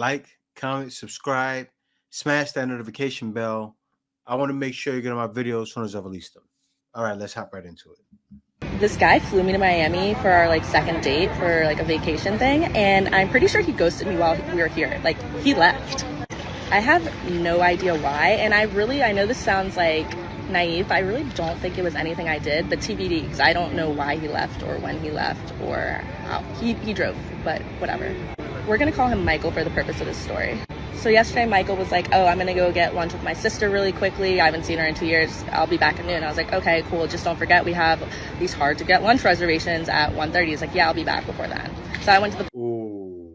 like, comment, subscribe, smash that notification bell. I want to make sure you get my videos as soon as I release them. All right, let's hop right into it. This guy flew me to Miami for our second date for a vacation thing, and I'm pretty sure he ghosted me while we were here. He left. I have no idea why, and I know this sounds naive, but I really don't think it was anything I did, but TBD, because I don't know why he left or when he left or how. He drove, but whatever. We're gonna call him Michael for the purpose of this story. So yesterday, Michael was like, oh, I'm gonna go get lunch with my sister really quickly. I haven't seen her in 2 years. I'll be back at noon. I was like, okay, cool. Just don't forget, we have these hard to get lunch reservations at 1:30. He's like, yeah, I'll be back before then. So I went to the... Ooh,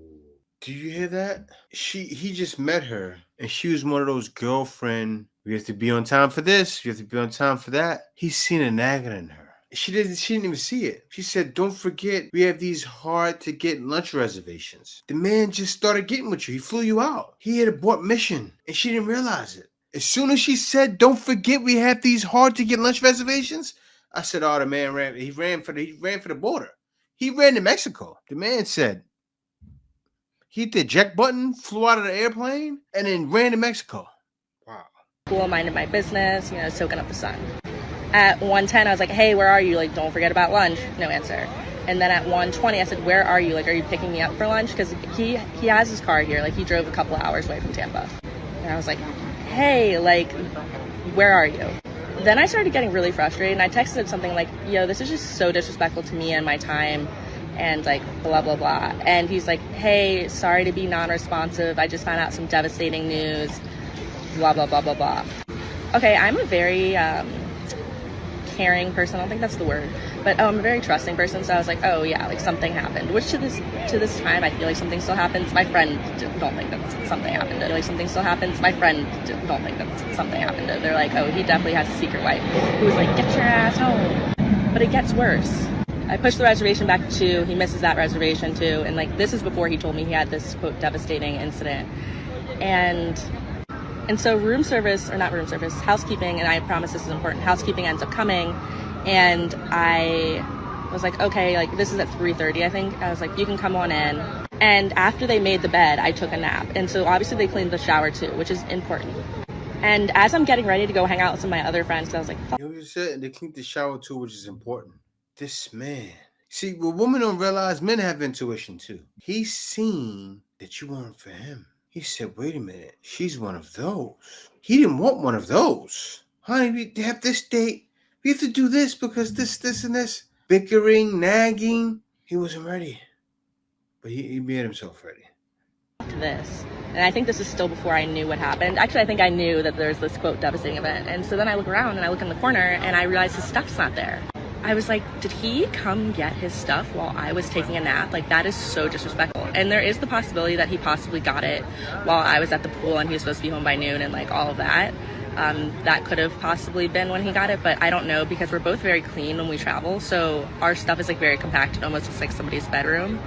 do you hear that? He just met her, and she was one of those girlfriend, we have to be on time for this, you have to be on time for that. He's seen a nagging in her. She didn't even see it. She said, don't forget, we have these hard to get lunch reservations. The man just started getting with you. He flew you out. He had abort mission, and she didn't realize it. As soon as she said, don't forget, we have these hard to get lunch reservations, I said, oh, the man ran for the border. He ran to Mexico. The man said, he hit the eject button, flew out of the airplane, and then ran to Mexico. Wow. Cool, minding my business, soaking up the sun. At 1:10, I was like, hey, where are you? Don't forget about lunch. No answer. And then at 1:20, I said, where are you? Are you picking me up for lunch? Because he has his car here. He drove a couple of hours away from Tampa. And I was like, hey, where are you? Then I started getting really frustrated, and I texted something like, yo, this is just so disrespectful to me and my time, and blah, blah, blah. And he's like, hey, sorry to be non-responsive. I just found out some devastating news, blah, blah, blah, blah, blah. Okay, I'm a very... caring person. I don't think that's the word, but I'm a very trusting person. So I was like, oh yeah, something happened. Which to this time, I feel like something still happens. My friend don't think that something happened. Something still happens. My friend don't think that something happened. They're like, oh, he definitely has a secret wife who was like, get your ass home. But it gets worse. I pushed the reservation back to 2. He misses that reservation too. And this is before he told me he had this quote devastating incident. And so housekeeping, and I promise this is important, housekeeping ends up coming, and I was like, okay, this is at 3:30, I think. I was like, you can come on in. And after they made the bed, I took a nap. And so obviously they cleaned the shower too, which is important. And as I'm getting ready to go hang out with some of my other friends, I was like, fuck. You said they cleaned the shower too, which is important. This man. See, what women don't realize, men have intuition too. He's seen that you weren't for him. He said, wait a minute, she's one of those. He didn't want one of those. Honey, we have this date. We have to do this because this, and this. Bickering, nagging. He wasn't ready. But he made himself ready. This. And I think this is still before I knew what happened. Actually, I think I knew that there's this, quote, devastating event. And so then I look around and I look in the corner and I realize his stuff's not there. I was like, did he come get his stuff while I was taking a nap? That is so disrespectful. And there is the possibility that he possibly got it while I was at the pool and he was supposed to be home by noon and all of that. That could have possibly been when he got it, but I don't know because we're both very clean when we travel. So our stuff is very compacted, almost looks like somebody's bedroom.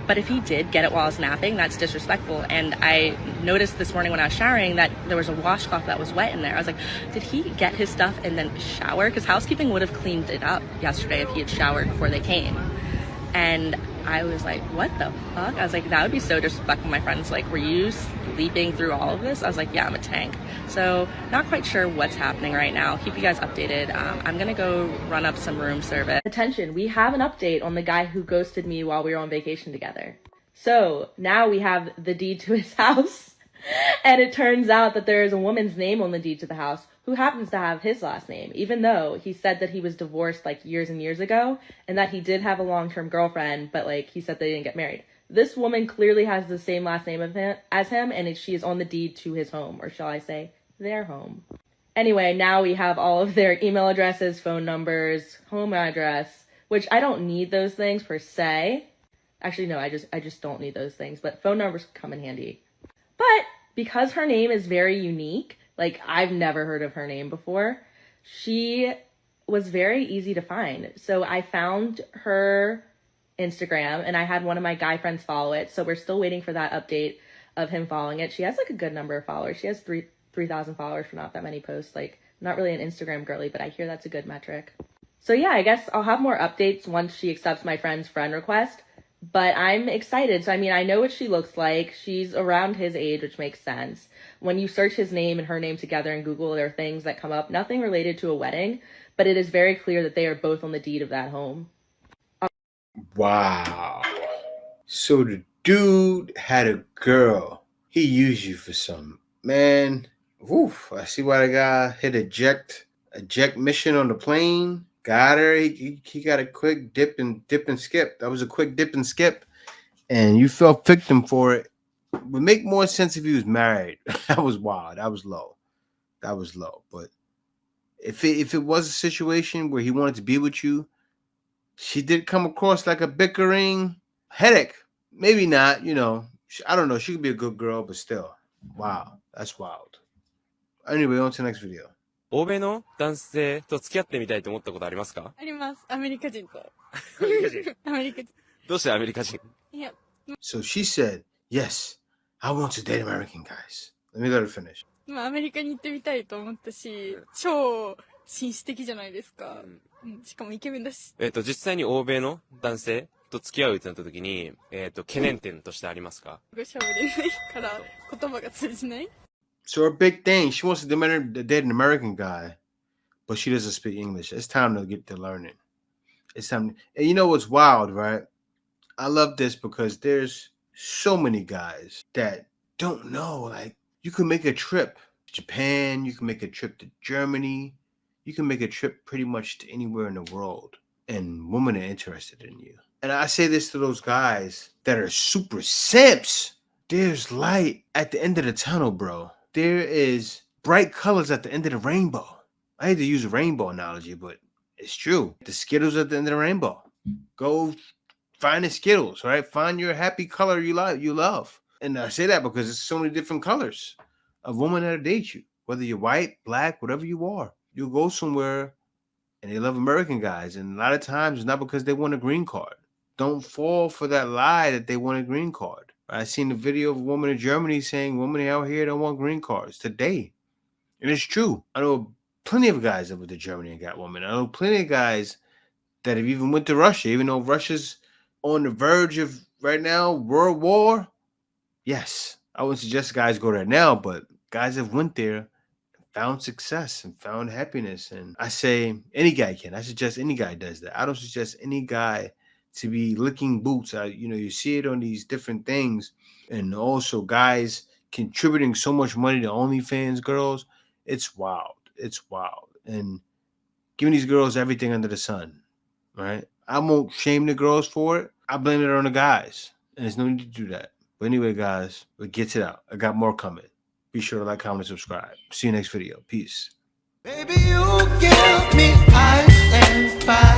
But if he did get it while I was napping, that's disrespectful. And I noticed this morning when I was showering that there was a washcloth that was wet in there. I was like, did he get his stuff and then shower? Because housekeeping would have cleaned it up yesterday if he had showered before they came. And I was like, what the fuck? I was like, that would be so disrespectful. My friends were you sleeping through all of this? I was like, yeah, I'm a tank. So not quite sure what's happening right now. Keep you guys updated. I'm gonna go run up some room service. Attention, we have an update on the guy who ghosted me while we were on vacation together. So now we have the deed to his house. And it turns out that there is a woman's name on the deed to the house who happens to have his last name, even though he said that he was divorced years and years ago and that he did have a long-term girlfriend, but he said they didn't get married. This woman clearly has the same last name as him, and she is on the deed to his home, or shall I say, their home. Anyway, now we have all of their email addresses, phone numbers, home address, which I don't need those things per se. Actually, no, I just don't need those things, but phone numbers come in handy. But because her name is very unique, I've never heard of her name before, she was very easy to find. So I found her Instagram and I had one of my guy friends follow it. So we're still waiting for that update of him following it. She has a good number of followers. She has 3,000 followers for not that many posts. Not really an Instagram girly, but I hear that's a good metric. So yeah, I guess I'll have more updates once she accepts my friend's friend request. But I'm excited. So, I mean, I know what she looks like. She's around his age, which makes sense. When you search his name and her name together in Google, there are things that come up, nothing related to a wedding, but it is very clear that they are both on the deed of that home. Wow. So the dude had a girl. He used you for something. Man, woof. I see why the guy hit eject mission on the plane. Got her. He got a quick dip and skip. That was a quick dip and skip. And you fell victim for it. Would make more sense if he was married. That was wild. That was low. But if it was a situation where he wanted to be with you, she did come across like a bickering headache. Maybe not, I don't know. She could be a good girl, but still. Wow. That's wild. Anyway, on to the next video. 欧米の男性と付き合ってみたいと思ったことありますか？あります。アメリカ人と。アメリカ人。アメリカ人。どうしてアメリカ人？いや、So she said, yes, I want to date American guys. Let me let her finish. まあアメリカに行ってみたいと思ったし、超紳士的じゃないですか。しかもイケメンだし。実際に欧米の男性と付き合うってなった時に、懸念点としてありますか？喋れないから言葉が通じない。 So her big thing, she wants to date an American guy, but she doesn't speak English. It's time to get to learning. It's time. And you know what's wild, right? I love this because there's so many guys that don't know. Like, you can make a trip to Japan, you can make a trip to Germany, you can make a trip pretty much to anywhere in the world, and women are interested in you. And I say this to those guys that are super simps. There's light at the end of the tunnel, bro. There is bright colors at the end of the rainbow. I hate to use a rainbow analogy, but it's true. The Skittles at the end of the rainbow. Go find the Skittles, right? Find your happy color you love. And I say that because there's so many different colors of women that'll date you. Whether you're white, black, whatever you are. You'll go somewhere and they love American guys. And a lot of times it's not because they want a green card. Don't fall for that lie that they want a green card. I seen a video of a woman in Germany saying women out here don't want green cards today. And it's true. I know plenty of guys that went to Germany and got women. I know plenty of guys that have even went to Russia, even though Russia's on the verge of, right now, world war. Yes, I wouldn't suggest guys go there now, but guys have went there, found success and found happiness. And I say any guy can. I suggest any guy does that. I don't suggest any guy to be licking boots. You see it on these different things, and also guys contributing so much money to OnlyFans girls. It's wild. It's wild. And giving these girls everything under the sun, right? I won't shame the girls for it. I blame it on the guys, and there's no need to do that. But anyway, guys, it gets it out. I got more coming. Be sure to like, comment, and subscribe. See you next video. Peace. Baby, you give me ice and fire.